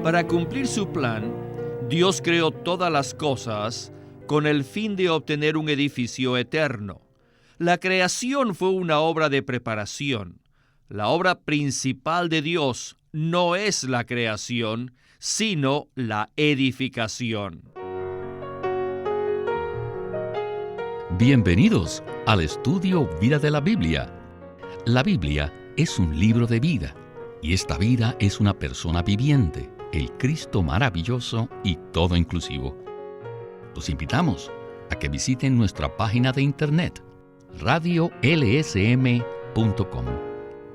Para cumplir su plan, Dios creó todas las cosas con el fin de obtener un edificio eterno. La creación fue una obra de preparación. La obra principal de Dios no es la creación, sino la edificación. Bienvenidos al estudio Vida de la Biblia. La Biblia es un libro de vida, y esta vida es una persona viviente, el Cristo maravilloso y todo inclusivo. Los invitamos a que visiten nuestra página de internet, radiolsm.com,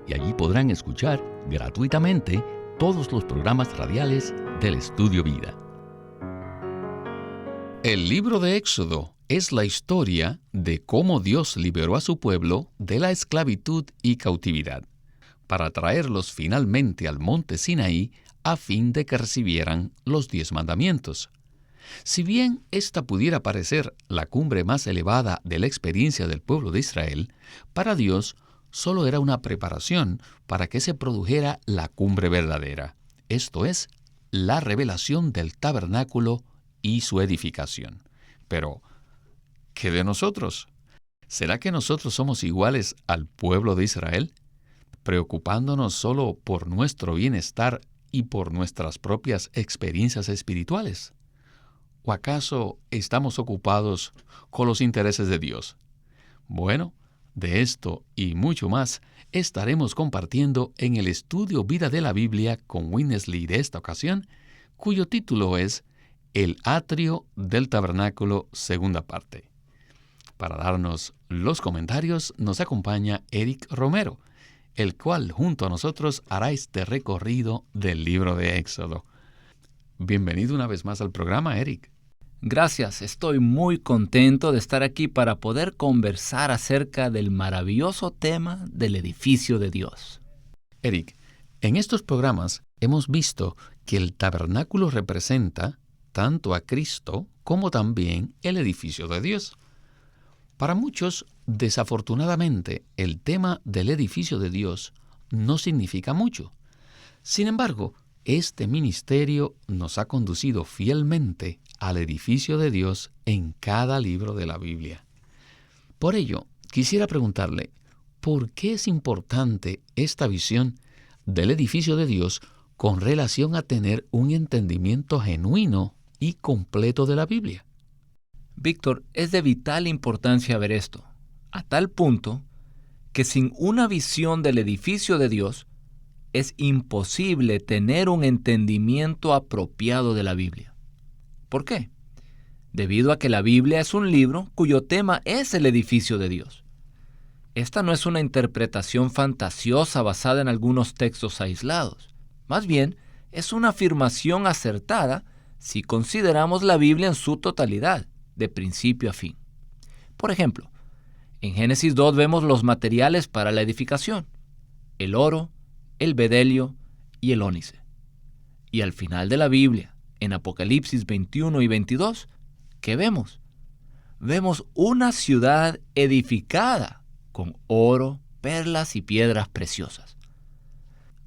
y allí podrán escuchar gratuitamente todos los programas radiales del Estudio Vida. El libro de Éxodo es la historia de cómo Dios liberó a su pueblo de la esclavitud y cautividad, para traerlos finalmente al monte Sinaí a fin de que recibieran los 10 mandamientos. Si bien esta pudiera parecer la cumbre más elevada de la experiencia del pueblo de Israel, para Dios solo era una preparación para que se produjera la cumbre verdadera, esto es, la revelación del tabernáculo y su edificación. Pero, ¿qué de nosotros? ¿Será que nosotros somos iguales al pueblo de Israel, preocupándonos solo por nuestro bienestar y por nuestras propias experiencias espirituales? ¿O acaso estamos ocupados con los intereses de Dios? Bueno, de esto y mucho más estaremos compartiendo en el estudio Vida de la Biblia con Winnesley de esta ocasión, cuyo título es El atrio del tabernáculo, segunda parte. Para darnos los comentarios nos acompaña Eric Romero, el cual junto a nosotros hará este recorrido del libro de Éxodo. Bienvenido una vez más al programa, Eric. Gracias, estoy muy contento de estar aquí para poder conversar acerca del maravilloso tema del edificio de Dios. Eric, en estos programas hemos visto que el tabernáculo representa tanto a Cristo como también el edificio de Dios. Para muchos, desafortunadamente, el tema del edificio de Dios no significa mucho. Sin embargo, este ministerio nos ha conducido fielmente al edificio de Dios en cada libro de la Biblia. Por ello, quisiera preguntarle, ¿por qué es importante esta visión del edificio de Dios con relación a tener un entendimiento genuino y completo de la Biblia? Víctor, es de vital importancia ver esto, a tal punto que sin una visión del edificio de Dios, es imposible tener un entendimiento apropiado de la Biblia. ¿Por qué? Debido a que la Biblia es un libro cuyo tema es el edificio de Dios. Esta no es una interpretación fantasiosa basada en algunos textos aislados. Más bien, es una afirmación acertada si consideramos la Biblia en su totalidad, de principio a fin. Por ejemplo, en Génesis 2 vemos los materiales para la edificación: el oro, el bedelio y el ónice. Y al final de la Biblia, en Apocalipsis 21 y 22, ¿qué vemos? Vemos una ciudad edificada con oro, perlas y piedras preciosas.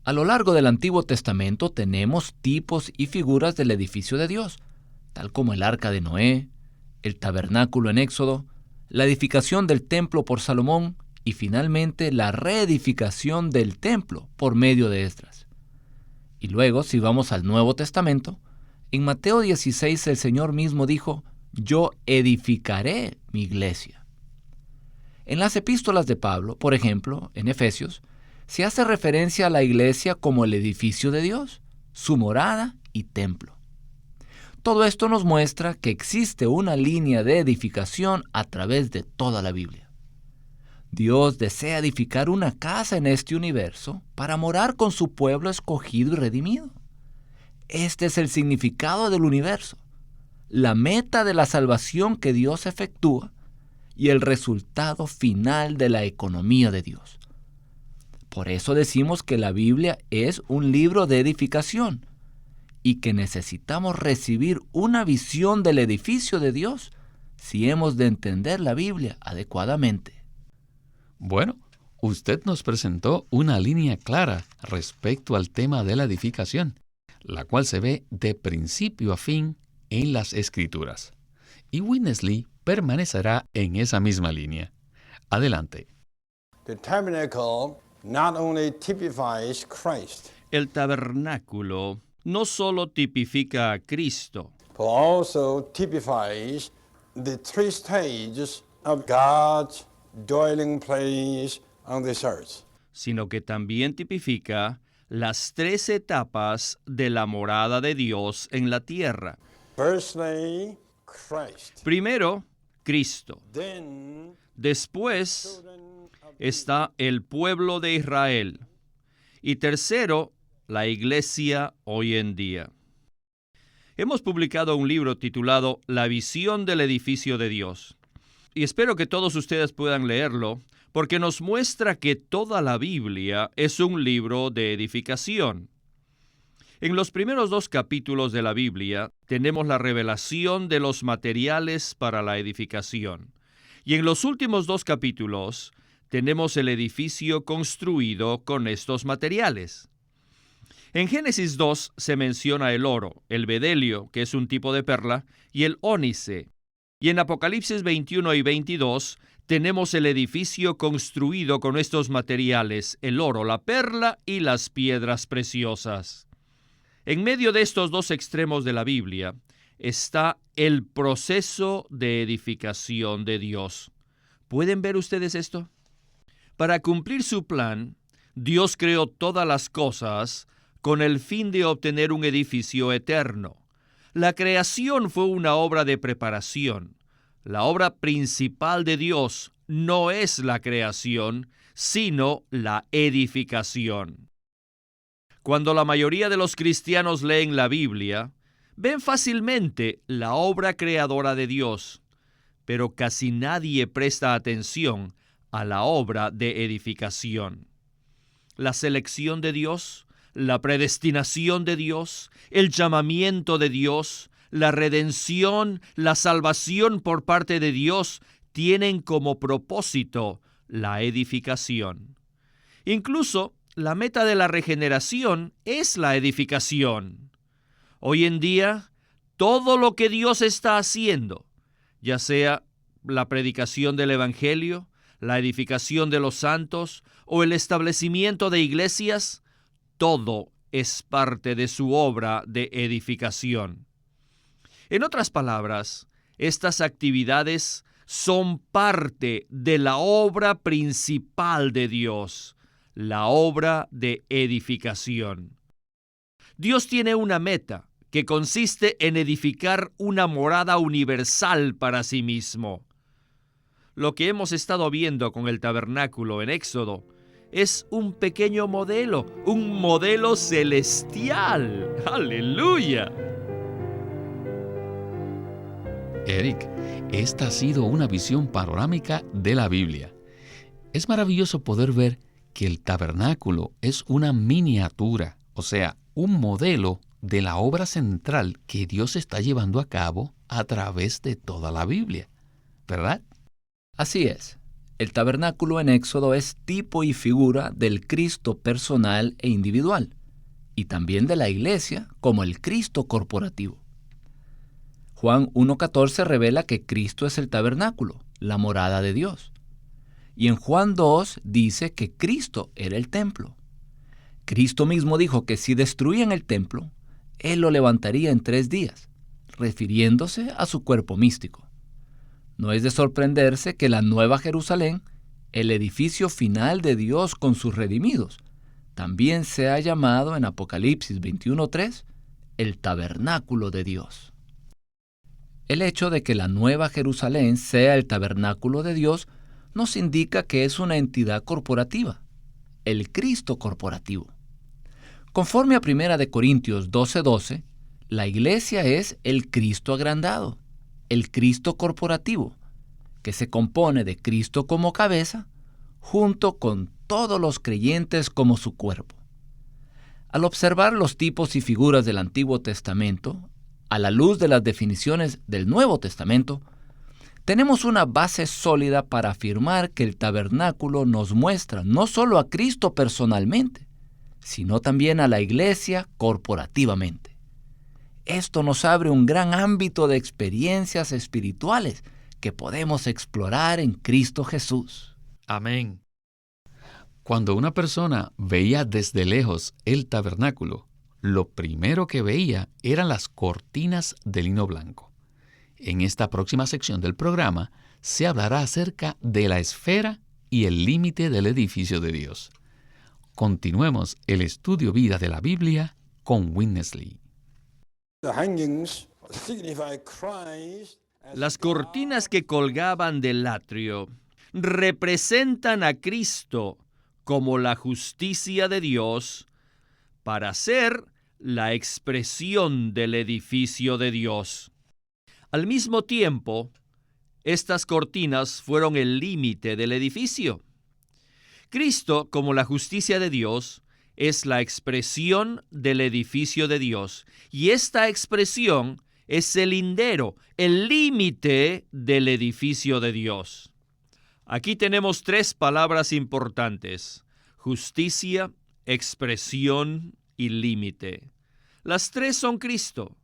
A lo largo del Antiguo Testamento tenemos tipos y figuras del edificio de Dios, tal como el arca de Noé, el tabernáculo en Éxodo, la edificación del templo por Salomón y finalmente la reedificación del templo por medio de Esdras. Y luego, si vamos al Nuevo Testamento, en Mateo 16 el Señor mismo dijo: «Yo edificaré mi iglesia». En las epístolas de Pablo, por ejemplo, en Efesios, se hace referencia a la iglesia como el edificio de Dios, su morada y templo. Todo esto nos muestra que existe una línea de edificación a través de toda la Biblia. Dios desea edificar una casa en este universo para morar con su pueblo escogido y redimido. Este es el significado del universo, la meta de la salvación que Dios efectúa y el resultado final de la economía de Dios. Por eso decimos que la Biblia es un libro de edificación y que necesitamos recibir una visión del edificio de Dios si hemos de entender la Biblia adecuadamente. Bueno, usted nos presentó una línea clara respecto al tema de la edificación. la cual se ve de principio a fin en las Escrituras. Y Witness Lee permanecerá en esa misma línea. Adelante. The tabernacle not only typifies Christ, El tabernáculo no solo tipifica a Cristo, but also typifies the three stages of God's dwelling place on this earth. sino que también tipifica las 3 etapas de la morada de Dios en la tierra. Firstly, Christ. Primero, Cristo. Then, Después children of está el pueblo de Israel. Y tercero, la iglesia hoy en día. Hemos publicado un libro titulado La visión del edificio de Dios. Y espero que todos ustedes puedan leerlo, porque nos muestra que toda la Biblia es un libro de edificación. En los primeros 2 capítulos de la Biblia tenemos la revelación de los materiales para la edificación. Y en los últimos 2 capítulos tenemos el edificio construido con estos materiales. En Génesis 2 se menciona el oro, el bedelio, que es un tipo de perla, y el ónice. Y en Apocalipsis 21 y 22 tenemos el edificio construido con estos materiales, el oro, la perla y las piedras preciosas. En medio de estos 2 extremos de la Biblia está el proceso de edificación de Dios. ¿Pueden ver ustedes esto? Para cumplir su plan, Dios creó todas las cosas con el fin de obtener un edificio eterno. La creación fue una obra de preparación. La obra principal de Dios no es la creación, sino la edificación. Cuando la mayoría de los cristianos leen la Biblia, ven fácilmente la obra creadora de Dios, pero casi nadie presta atención a la obra de edificación. La selección de Dios, la predestinación de Dios, el llamamiento de Dios, la redención, la salvación por parte de Dios tienen como propósito la edificación. Incluso la meta de la regeneración es la edificación. Hoy en día, todo lo que Dios está haciendo, ya sea la predicación del Evangelio, la edificación de los santos o el establecimiento de iglesias, todo es parte de su obra de edificación. En otras palabras, estas actividades son parte de la obra principal de Dios, la obra de edificación. Dios tiene una meta que consiste en edificar una morada universal para sí mismo. Lo que hemos estado viendo con el tabernáculo en Éxodo es un pequeño modelo, un modelo celestial. ¡Aleluya! Eric, esta ha sido una visión panorámica de la Biblia. Es maravilloso poder ver que el tabernáculo es una miniatura, o sea, un modelo de la obra central que Dios está llevando a cabo a través de toda la Biblia, ¿verdad? Así es. El tabernáculo en Éxodo es tipo y figura del Cristo personal e individual, y también de la iglesia como el Cristo corporativo. Juan 1:14 revela que Cristo es el tabernáculo, la morada de Dios. Y en Juan 2 dice que Cristo era el templo. Cristo mismo dijo que si destruían el templo, Él lo levantaría en 3 días, refiriéndose a su cuerpo místico. No es de sorprenderse que la Nueva Jerusalén, el edificio final de Dios con sus redimidos, también sea llamado en Apocalipsis 21:3 el tabernáculo de Dios. El hecho de que la Nueva Jerusalén sea el tabernáculo de Dios nos indica que es una entidad corporativa, el Cristo corporativo. Conforme a 1 Corintios 12:12, la iglesia es el Cristo agrandado, el Cristo corporativo, que se compone de Cristo como cabeza, junto con todos los creyentes como su cuerpo. Al observar los tipos y figuras del Antiguo Testamento, a la luz de las definiciones del Nuevo Testamento, tenemos una base sólida para afirmar que el tabernáculo nos muestra no solo a Cristo personalmente, sino también a la iglesia corporativamente. Esto nos abre un gran ámbito de experiencias espirituales que podemos explorar en Cristo Jesús. Amén. Cuando una persona veía desde lejos el tabernáculo, lo primero que veía eran las cortinas de lino blanco. En esta próxima sección del programa se hablará acerca de la esfera y el límite del edificio de Dios. Continuemos el estudio vida de la Biblia con Witness Lee. The hangings signify Christ as Las cortinas que colgaban del atrio representan a Cristo como la justicia de Dios para ser la expresión del edificio de Dios. Al mismo tiempo, estas cortinas fueron el límite del edificio. Cristo, como la justicia de Dios, es la expresión del edificio de Dios, y esta expresión es el lindero, el límite del edificio de Dios. Aquí tenemos tres palabras importantes: justicia, expresión y límite. Las tres son Cristo.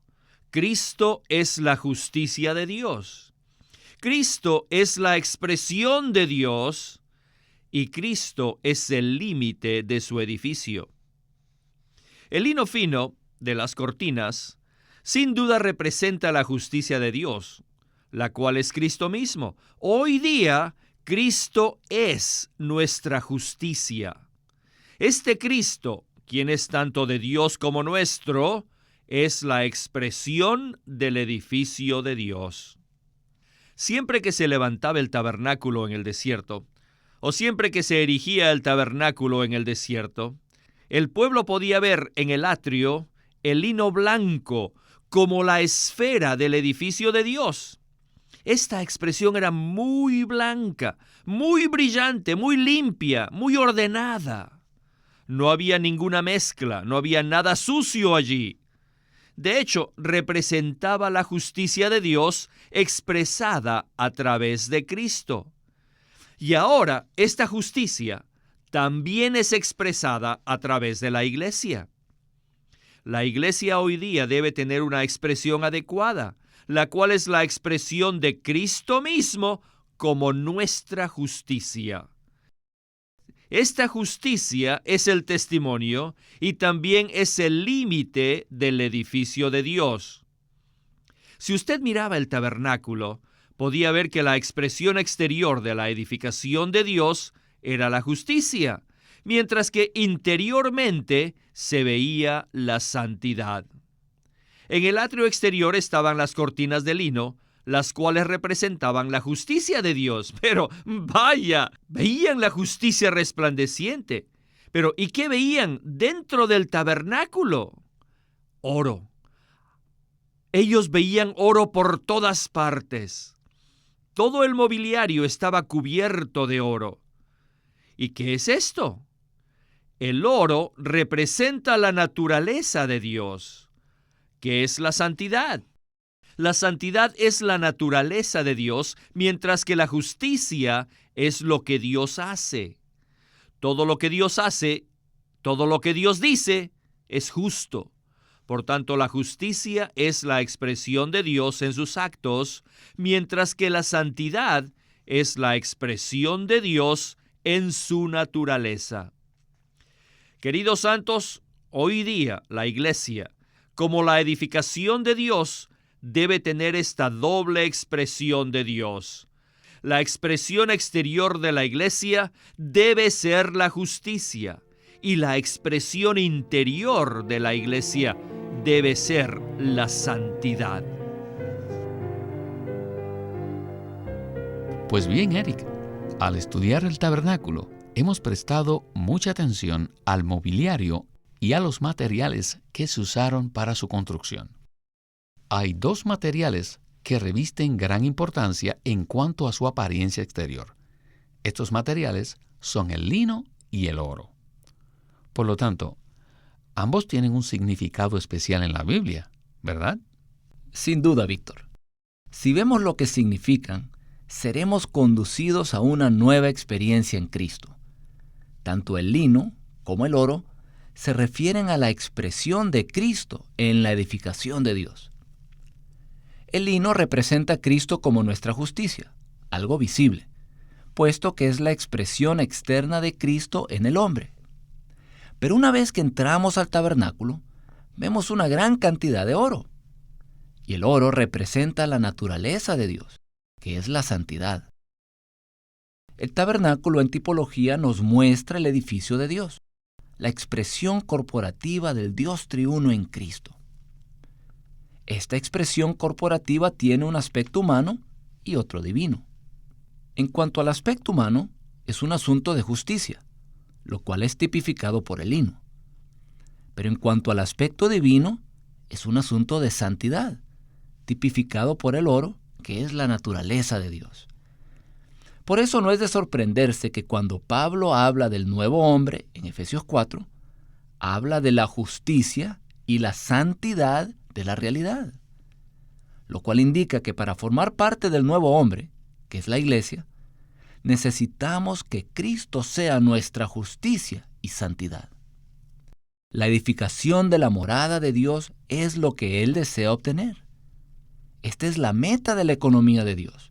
Cristo es la justicia de Dios. Cristo es la expresión de Dios y Cristo es el límite de su edificio. El lino fino de las cortinas sin duda representa la justicia de Dios, la cual es Cristo mismo. Hoy día, Cristo es nuestra justicia. Este Cristo, quien es tanto de Dios como nuestro, es la expresión del edificio de Dios. Siempre que se levantaba el tabernáculo en el desierto, o siempre que se erigía el tabernáculo en el desierto, el pueblo podía ver en el atrio el lino blanco como la esfera del edificio de Dios. Esta expresión era muy blanca, muy brillante, muy limpia, muy ordenada. No había ninguna mezcla, no había nada sucio allí. De hecho, representaba la justicia de Dios expresada a través de Cristo. Y ahora, esta justicia también es expresada a través de la iglesia. La iglesia hoy día debe tener una expresión adecuada, la cual es la expresión de Cristo mismo como nuestra justicia. Esta justicia es el testimonio y también es el límite del edificio de Dios. Si usted miraba el tabernáculo, podía ver que la expresión exterior de la edificación de Dios era la justicia, mientras que interiormente se veía la santidad. En el atrio exterior estaban las cortinas de lino, las cuales representaban la justicia de Dios. Pero vaya, veían la justicia resplandeciente. Pero ¿y qué veían dentro del tabernáculo? Oro. Ellos veían oro por todas partes. Todo el mobiliario estaba cubierto de oro. ¿Y qué es esto? El oro representa la naturaleza de Dios, que es la santidad. La santidad es la naturaleza de Dios, mientras que la justicia es lo que Dios hace. Todo lo que Dios hace, todo lo que Dios dice, es justo. Por tanto, la justicia es la expresión de Dios en sus actos, mientras que la santidad es la expresión de Dios en su naturaleza. Queridos santos, hoy día la iglesia, como la edificación de Dios, debe tener esta doble expresión de Dios. La expresión exterior de la iglesia debe ser la justicia y la expresión interior de la iglesia debe ser la santidad. Pues bien, Eric, al estudiar el tabernáculo, hemos prestado mucha atención al mobiliario y a los materiales que se usaron para su construcción. Hay dos materiales que revisten gran importancia en cuanto a su apariencia exterior. Estos materiales son el lino y el oro. Por lo tanto, ambos tienen un significado especial en la Biblia, ¿verdad? Sin duda, Víctor. Si vemos lo que significan, seremos conducidos a una nueva experiencia en Cristo. Tanto el lino como el oro se refieren a la expresión de Cristo en la edificación de Dios. El lino representa a Cristo como nuestra justicia, algo visible, puesto que es la expresión externa de Cristo en el hombre. Pero una vez que entramos al tabernáculo, vemos una gran cantidad de oro. Y el oro representa la naturaleza de Dios, que es la santidad. El tabernáculo en tipología nos muestra el edificio de Dios, la expresión corporativa del Dios triuno en Cristo. Esta expresión corporativa tiene un aspecto humano y otro divino. En cuanto al aspecto humano, es un asunto de justicia, lo cual es tipificado por el lino. Pero en cuanto al aspecto divino, es un asunto de santidad, tipificado por el oro, que es la naturaleza de Dios. Por eso no es de sorprenderse que cuando Pablo habla del nuevo hombre, en Efesios 4, habla de la justicia y la santidad de la realidad, lo cual indica que para formar parte del nuevo hombre, que es la iglesia, necesitamos que Cristo sea nuestra justicia y santidad. La edificación de la morada de Dios es lo que Él desea obtener. Esta es la meta de la economía de Dios.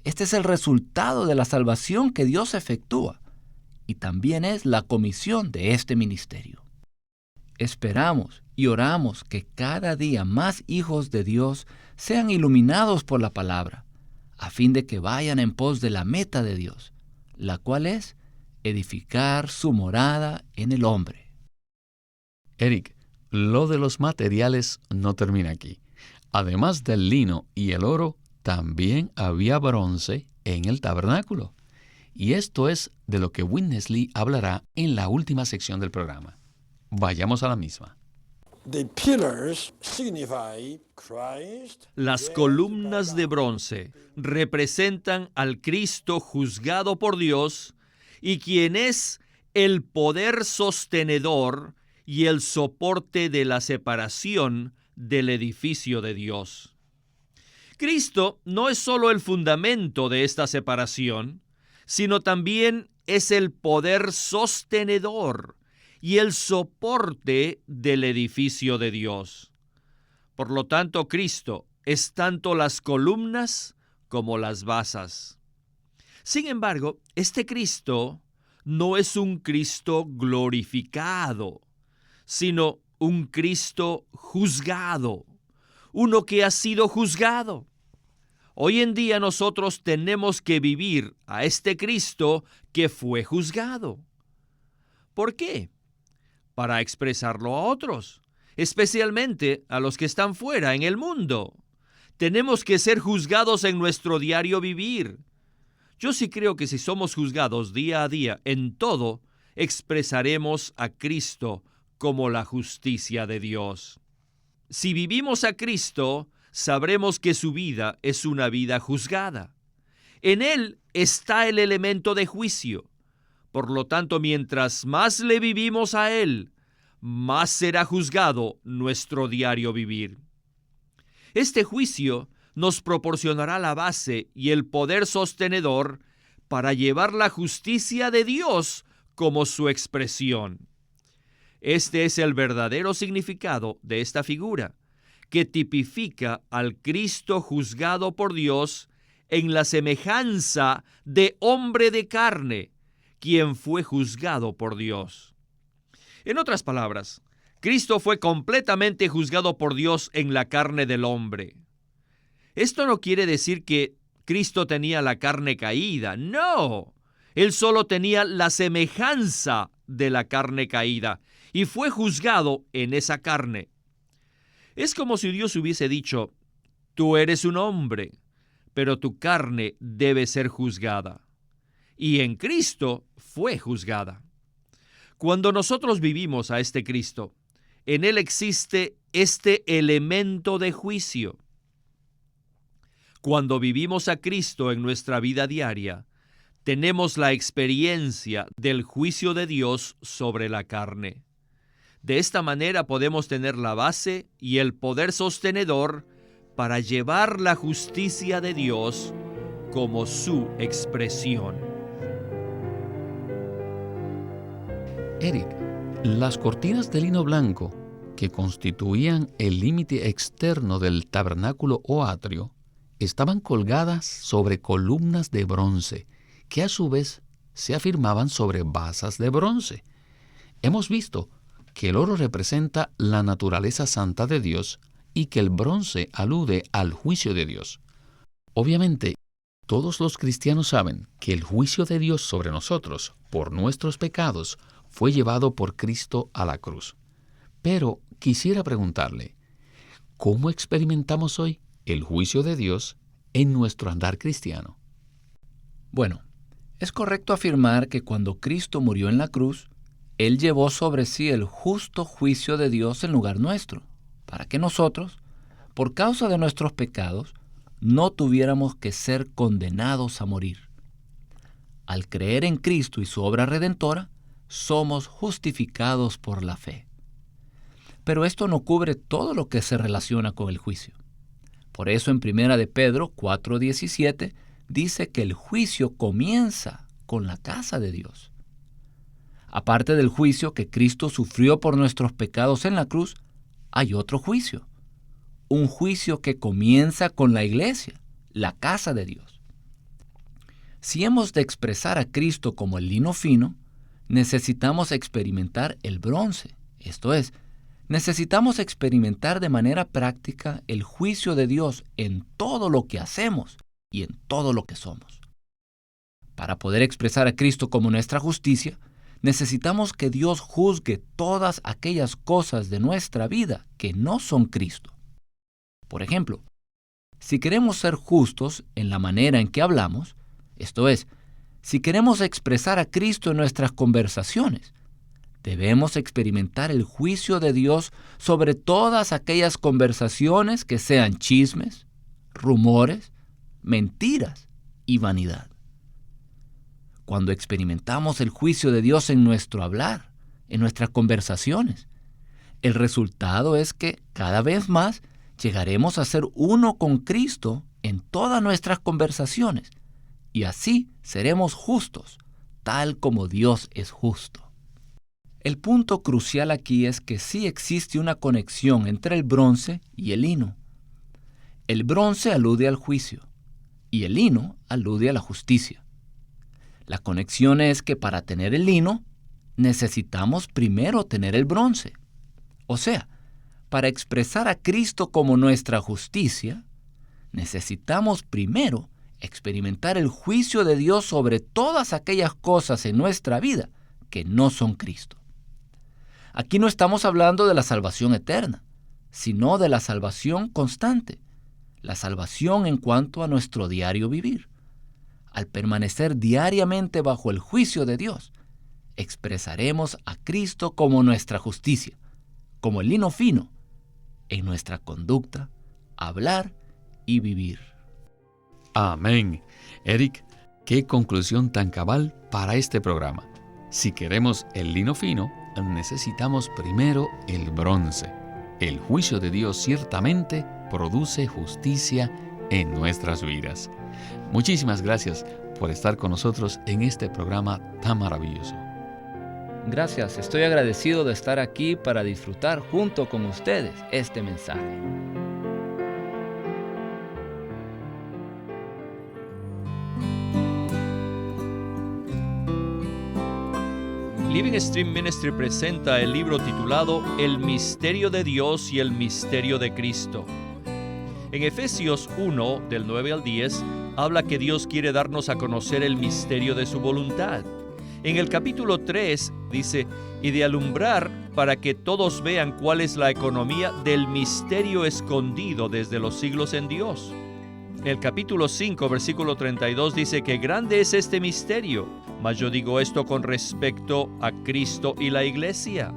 Este es el resultado de la salvación que Dios efectúa y también es la comisión de este ministerio. Esperamos y oramos que cada día más hijos de Dios sean iluminados por la palabra, a fin de que vayan en pos de la meta de Dios, la cual es edificar su morada en el hombre. Eric, lo de los materiales no termina aquí. Además del lino y el oro, también había bronce en el tabernáculo. Y esto es de lo que Witness Lee hablará en la última sección del programa. Vayamos a la misma. Las columnas de bronce representan al Cristo juzgado por Dios y quien es el poder sostenedor y el soporte de la separación del edificio de Dios. Cristo no es solo el fundamento de esta separación, sino también es el poder sostenedor y el soporte del edificio de Dios. Por lo tanto, Cristo es tanto las columnas como las basas. Sin embargo, este Cristo no es un Cristo glorificado, sino un Cristo juzgado, uno que ha sido juzgado. Hoy en día nosotros tenemos que vivir a este Cristo que fue juzgado. ¿Por qué? Para expresarlo a otros, especialmente a los que están fuera en el mundo. Tenemos que ser juzgados en nuestro diario vivir. Yo sí creo que si somos juzgados día a día en todo, expresaremos a Cristo como la justicia de Dios. Si vivimos a Cristo, sabremos que su vida es una vida juzgada. En Él está el elemento de juicio. Por lo tanto, mientras más le vivimos a Él, más será juzgado nuestro diario vivir. Este juicio nos proporcionará la base y el poder sostenedor para llevar la justicia de Dios como su expresión. Este es el verdadero significado de esta figura, que tipifica al Cristo juzgado por Dios en la semejanza de hombre de carne, quien fue juzgado por Dios. En otras palabras, Cristo fue completamente juzgado por Dios en la carne del hombre. Esto no quiere decir que Cristo tenía la carne caída, no. Él solo tenía la semejanza de la carne caída y fue juzgado en esa carne. Es como si Dios hubiese dicho: tú eres un hombre, pero tu carne debe ser juzgada. Y en Cristo fue juzgada. Cuando nosotros vivimos a este Cristo, en Él existe este elemento de juicio. Cuando vivimos a Cristo en nuestra vida diaria, tenemos la experiencia del juicio de Dios sobre la carne. De esta manera podemos tener la base y el poder sostenedor para llevar la justicia de Dios como su expresión. Eric, Las cortinas de lino blanco, que constituían el límite externo del tabernáculo o atrio, estaban colgadas sobre columnas de bronce, que a su vez se afirmaban sobre basas de bronce. Hemos visto que el oro representa la naturaleza santa de Dios y que el bronce alude al juicio de Dios. Obviamente, todos los cristianos saben que el juicio de Dios sobre nosotros por nuestros pecados fue llevado por Cristo a la cruz. Pero quisiera preguntarle, ¿cómo experimentamos hoy el juicio de Dios en nuestro andar cristiano? Bueno, es correcto afirmar que cuando Cristo murió en la cruz, Él llevó sobre sí el justo juicio de Dios en lugar nuestro, para que nosotros, por causa de nuestros pecados, no tuviéramos que ser condenados a morir. Al creer en Cristo y su obra redentora, somos justificados por la fe. Pero esto no cubre todo lo que se relaciona con el juicio. Por eso en 1 de Pedro 4:17 dice que el juicio comienza con la casa de Dios. Aparte del juicio que Cristo sufrió por nuestros pecados en la cruz, hay otro juicio. Un juicio que comienza con la iglesia, la casa de Dios. Si hemos de expresar a Cristo como el lino fino, necesitamos experimentar el bronce, esto es, necesitamos experimentar de manera práctica el juicio de Dios en todo lo que hacemos y en todo lo que somos. Para poder expresar a Cristo como nuestra justicia, necesitamos que Dios juzgue todas aquellas cosas de nuestra vida que no son Cristo. Por ejemplo, si queremos ser justos en la manera en que hablamos, esto es, si queremos expresar a Cristo en nuestras conversaciones, debemos experimentar el juicio de Dios sobre todas aquellas conversaciones que sean chismes, rumores, mentiras y vanidad. Cuando experimentamos el juicio de Dios en nuestro hablar, en nuestras conversaciones, el resultado es que cada vez más llegaremos a ser uno con Cristo en todas nuestras conversaciones, y así seremos justos, tal como Dios es justo. El punto crucial aquí es que sí existe una conexión entre el bronce y el lino. El bronce alude al juicio y el lino alude a la justicia. La conexión es que para tener el lino necesitamos primero tener el bronce. O sea, para expresar a Cristo como nuestra justicia, necesitamos primero experimentar el juicio de Dios sobre todas aquellas cosas en nuestra vida que no son Cristo. Aquí no estamos hablando de la salvación eterna, sino de la salvación constante, la salvación en cuanto a nuestro diario vivir. Al permanecer diariamente bajo el juicio de Dios, expresaremos a Cristo como nuestra justicia, como el lino fino, en nuestra conducta, hablar y vivir. Amén. Eric, qué conclusión tan cabal para este programa. Si queremos el lino fino, necesitamos primero el bronce. El juicio de Dios ciertamente produce justicia en nuestras vidas. Muchísimas gracias por estar con nosotros en este programa tan maravilloso. Gracias, estoy agradecido de estar aquí para disfrutar junto con ustedes este mensaje. Living Stream Ministry presenta el libro titulado El misterio de Dios y el misterio de Cristo. En Efesios 1, del 9 al 10, habla que Dios quiere darnos a conocer el misterio de su voluntad. En el capítulo 3 dice, y de alumbrar para que todos vean cuál es la economía del misterio escondido desde los siglos en Dios. El capítulo 5, versículo 32 dice que grande es este misterio, mas yo digo esto con respecto a Cristo y la iglesia.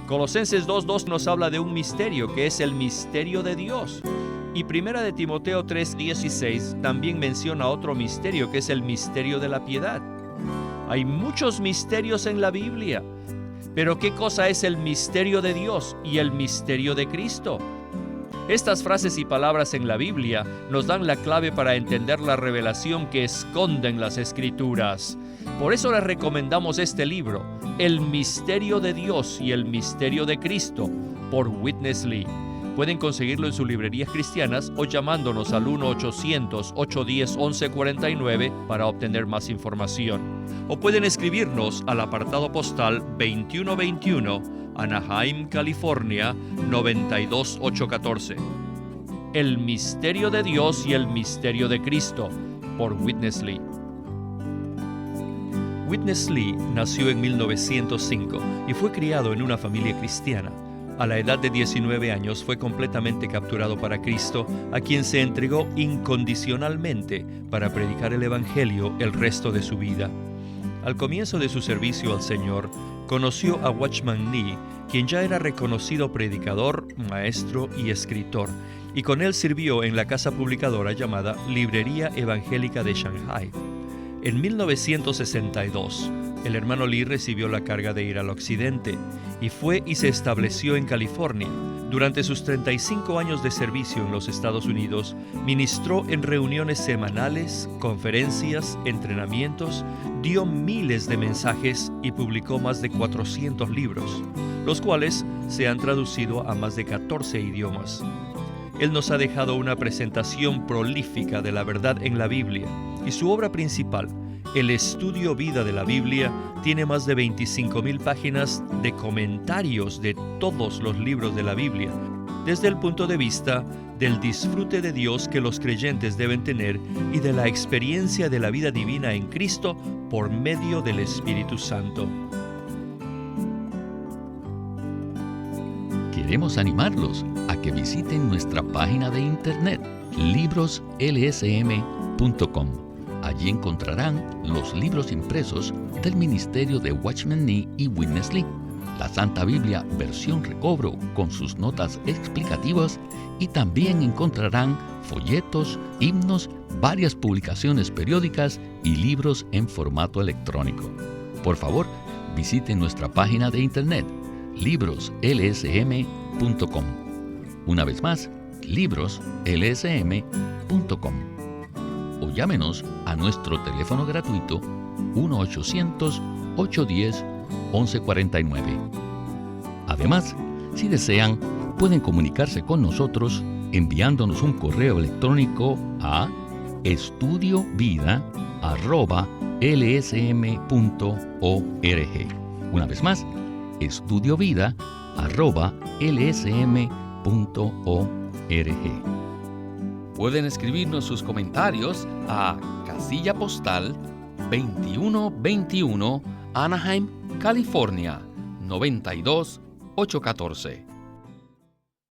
Colosenses 2:2 nos habla de un misterio que es el misterio de Dios. Y 1 de Timoteo 3:16 también menciona otro misterio que es el misterio de la piedad. Hay muchos misterios en la Biblia, pero ¿qué cosa es el misterio de Dios y el misterio de Cristo? Estas frases y palabras en la Biblia nos dan la clave para entender la revelación que esconden las Escrituras. Por eso les recomendamos este libro, El misterio de Dios y el misterio de Cristo, por Witness Lee. Pueden conseguirlo en sus librerías cristianas o llamándonos al 1-800-810-1149 para obtener más información. O pueden escribirnos al apartado postal 2121, Anaheim, California, 92814. El misterio de Dios y el misterio de Cristo, por Witness Lee. Witness Lee nació en 1905 y fue criado en una familia cristiana. A la edad de 19 años fue completamente capturado para Cristo, a quien se entregó incondicionalmente para predicar el Evangelio el resto de su vida. Al comienzo de su servicio al Señor, conoció a Watchman Nee, quien ya era reconocido predicador, maestro y escritor, y con él sirvió en la casa publicadora llamada Librería Evangélica de Shanghai. En 1962, el hermano Lee recibió la carga de ir al occidente y fue y se estableció en California. Durante sus 35 años de servicio en los Estados Unidos, ministró en reuniones semanales, conferencias, entrenamientos, dio miles de mensajes y publicó más de 400 libros, los cuales se han traducido a más de 14 idiomas. Él nos ha dejado una presentación prolífica de la verdad en la Biblia, y su obra principal, El Estudio Vida de la Biblia, tiene más de 25,000 páginas de comentarios de todos los libros de la Biblia, desde el punto de vista del disfrute de Dios que los creyentes deben tener y de la experiencia de la vida divina en Cristo por medio del Espíritu Santo. Queremos animarlos a que visiten nuestra página de internet, libroslsm.com. Allí encontrarán los libros impresos del ministerio de Watchman Nee y Witness Lee, la Santa Biblia versión recobro con sus notas explicativas, y también encontrarán folletos, himnos, varias publicaciones periódicas y libros en formato electrónico. Por favor, visiten nuestra página de internet, libroslsm.com. Una vez más, libroslsm.com. O llámenos a nuestro teléfono gratuito 1-800-810-1149. Además, si desean, pueden comunicarse con nosotros enviándonos un correo electrónico a estudiovida@lsm.org. Una vez más, estudiovida@lsm.org. Pueden escribirnos sus comentarios a casilla postal 2121, Anaheim, California, 92814.